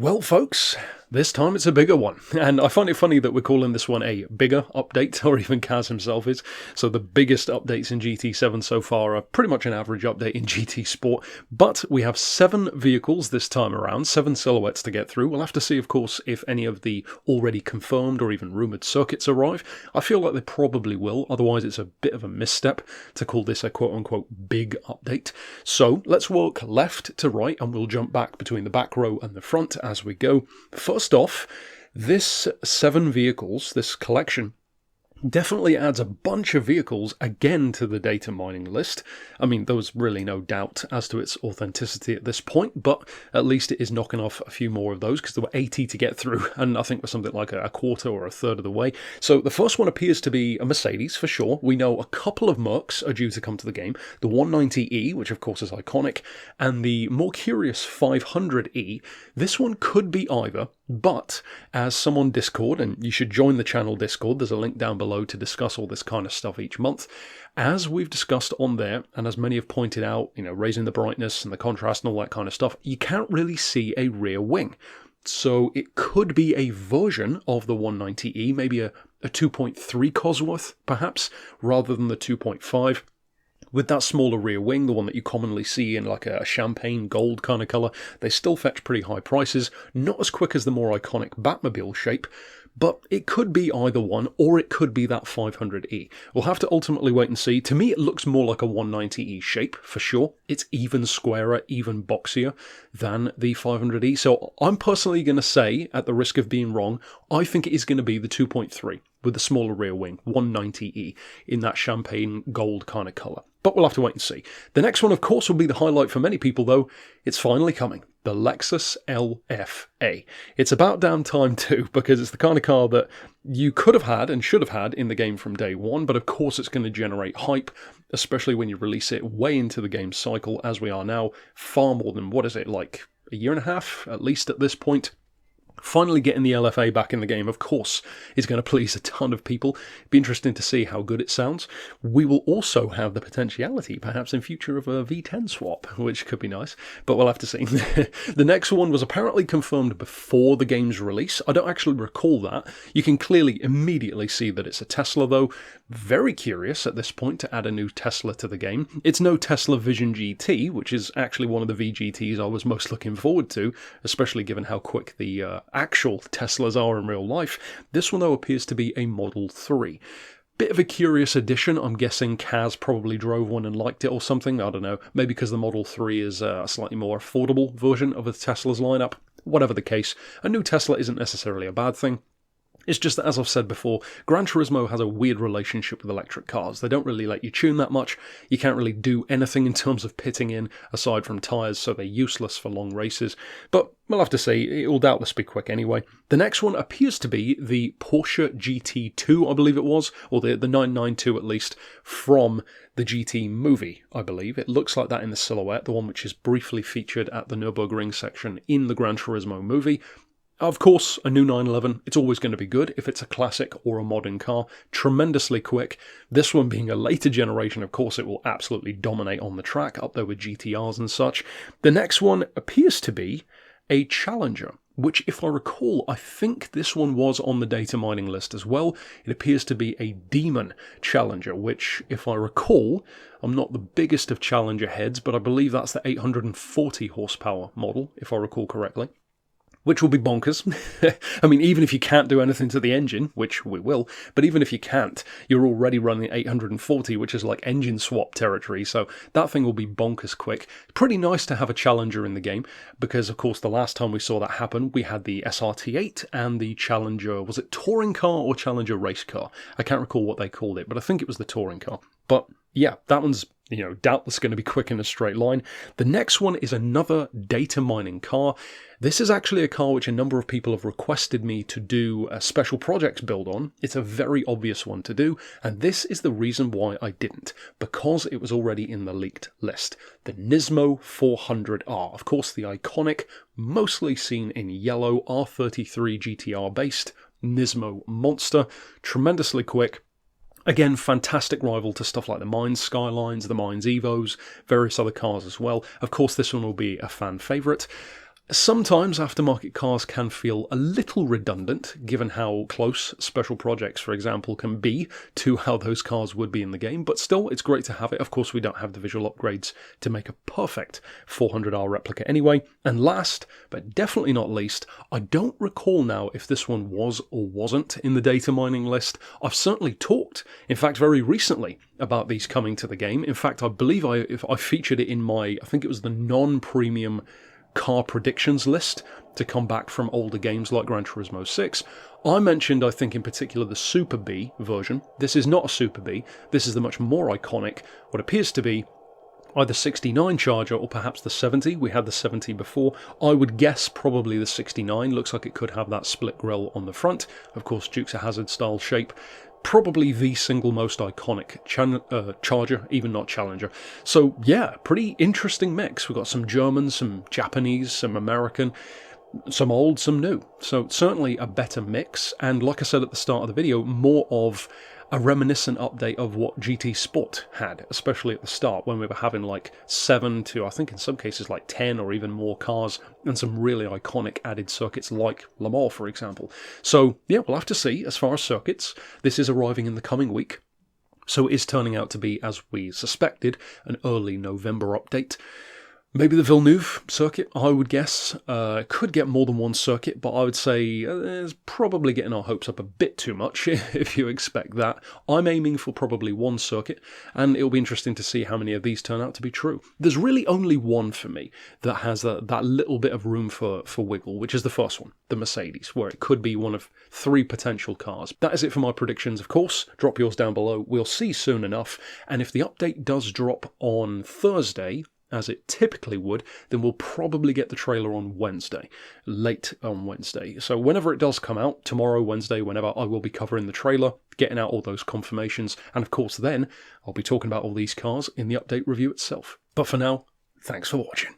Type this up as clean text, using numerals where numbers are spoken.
Well, folks, this time it's a bigger one, and I find it funny that we're calling this one a bigger update, or even Kaz himself is. So the biggest updates in GT7 so far are pretty much an average update in GT Sport, but we have 7 vehicles this time around, 7 silhouettes to get through. We'll have to see, of course, if any of the already confirmed or even rumoured circuits arrive. I feel like they probably will, otherwise it's a bit of a misstep to call this a quote-unquote big update. So let's walk left to right, and we'll jump back between the back row and the front as we go. First off, this 7 vehicles, this collection, definitely adds a bunch of vehicles again to the data mining list. I mean, there was really no doubt as to its authenticity at this point, but at least it is knocking off a few more of those because there were 80 to get through, and I think we're something like a quarter or a third of the way. So the first one appears to be a Mercedes for sure. We know a couple of Mercs are due to come to the game. The 190E, which of course is iconic, and the more curious 500E. This one could be either, but as someone Discord, and you should join the channel Discord, there's a link down below to discuss all this kind of stuff each month. As we've discussed on there, and as many have pointed out, raising the brightness and the contrast and all that kind of stuff, you can't really see a rear wing. So it could be a version of the 190E, maybe a 2.3 Cosworth, perhaps, rather than the 2.5. With that smaller rear wing, the one that you commonly see in like a champagne gold kind of colour, they still fetch pretty high prices, not as quick as the more iconic Batmobile shape, but it could be either one, or it could be that 500E. We'll have to ultimately wait and see. To me, it looks more like a 190E shape, for sure. It's even squarer, even boxier than the 500E. So I'm personally going to say, at the risk of being wrong, I think it is going to be the 2.3 with the smaller rear wing, 190E, in that champagne gold kind of colour. But we'll have to wait and see. The next one, of course, will be the highlight for many people, though. It's finally coming. The Lexus LF-A. It's about damn time too, because it's the kind of car that you could have had and should have had in the game from day one, but of course it's going to generate hype, especially when you release it way into the game cycle, as we are now, far more than, what is it, like a year and a half, at least at this point. Finally getting the LFA back in the game, of course, is going to please a ton of people. Be interesting to see how good it sounds. We will also have the potentiality, perhaps in future, of a V10 swap, which could be nice, but we'll have to see. The next one was apparently confirmed before the game's release. I don't actually recall that. You can clearly immediately see that it's a Tesla, though. Very curious at this point to add a new Tesla to the game. It's no Tesla Vision GT, which is actually one of the VGTs I was most looking forward to, especially given how quick the actual Teslas are in real life. This one, though, appears to be a Model 3. Bit of a curious addition. I'm guessing Kaz probably drove one and liked it or something. I don't know. Maybe because the Model 3 is a slightly more affordable version of a Tesla's lineup. Whatever the case, a new Tesla isn't necessarily a bad thing. It's just that, as I've said before, Gran Turismo has a weird relationship with electric cars. They don't really let you tune that much. You can't really do anything in terms of pitting in, aside from tyres, so they're useless for long races. But we'll have to see. It will doubtless be quick anyway. The next one appears to be the Porsche GT2, I believe it was, or the 992 at least, from the GT movie, I believe. It looks like that in the silhouette, the one which is briefly featured at the Nürburgring section in the Gran Turismo movie. Of course, a new 911, it's always going to be good if it's a classic or a modern car. Tremendously quick. This one being a later generation, of course, it will absolutely dominate on the track, up there with GTRs and such. The next one appears to be a Challenger, which, if I recall, I think this one was on the data mining list as well. It appears to be a Demon Challenger, which, if I recall, I'm not the biggest of Challenger heads, but I believe that's the 840 horsepower model, if I recall correctly. Which will be bonkers. I mean, even if you can't do anything to the engine, which we will, but even if you can't, you're already running 840, which is like engine swap territory, so that thing will be bonkers quick. Pretty nice to have a Challenger in the game, because of course the last time we saw that happen, we had the SRT8 and the Challenger, was it touring car or Challenger race car? I can't recall what they called it, but I think it was the touring car. But yeah, that one's doubtless going to be quick in a straight line. The next one is another data mining car. This is actually a car which a number of people have requested me to do a special projects build on. It's a very obvious one to do, and this is the reason why I didn't, because it was already in the leaked list. The Nismo 400R, of course the iconic, mostly seen in yellow R33 GTR based Nismo monster, tremendously quick. Again, fantastic rival to stuff like the Mines Skylines, the Mines Evos, various other cars as well. Of course, this one will be a fan favourite. Sometimes aftermarket cars can feel a little redundant, given how close special projects, for example, can be to how those cars would be in the game, but still, it's great to have it. Of course, we don't have the visual upgrades to make a perfect 400R replica anyway. And last, but definitely not least, I don't recall now if this one was or wasn't in the data mining list. I've certainly talked, in fact, very recently, about these coming to the game. In fact, I believe I featured it in my, I think it was the non-premium car predictions list to come back from older games like Gran Turismo 6. I mentioned, I think in particular, the Super B version. This is not a Super B. This is the much more iconic, what appears to be either 69 Charger or perhaps the 70. We had the 70 before. I would guess probably the 69. Looks like it could have that split grille on the front. Of course, Dukes of Hazzard style shape. Probably the single most iconic Charger, even not Challenger. So yeah, pretty interesting mix. We've got some German, some Japanese, some American, some old, some new. So certainly a better mix. And like I said at the start of the video, more of a reminiscent update of what GT Sport had, especially at the start when we were having like 7 to, I think in some cases, like 10 or even more cars and some really iconic added circuits like Le Mans, for example. So yeah, we'll have to see as far as circuits. This is arriving in the coming week. So it is turning out to be, as we suspected, an early November update. Maybe the Villeneuve circuit, I would guess. Could get more than one circuit, but I would say it's probably getting our hopes up a bit too much if you expect that. I'm aiming for probably one circuit, and it'll be interesting to see how many of these turn out to be true. There's really only one for me that has that little bit of room for wiggle, which is the first one, the Mercedes, where it could be one of 3 potential cars. That is it for my predictions, of course. Drop yours down below. We'll see soon enough, and if the update does drop on Thursday, as it typically would, then we'll probably get the trailer on Wednesday, late on Wednesday. So whenever it does come out, tomorrow, Wednesday, whenever, I will be covering the trailer, getting out all those confirmations, and of course then, I'll be talking about all these cars in the update review itself. But for now, thanks for watching.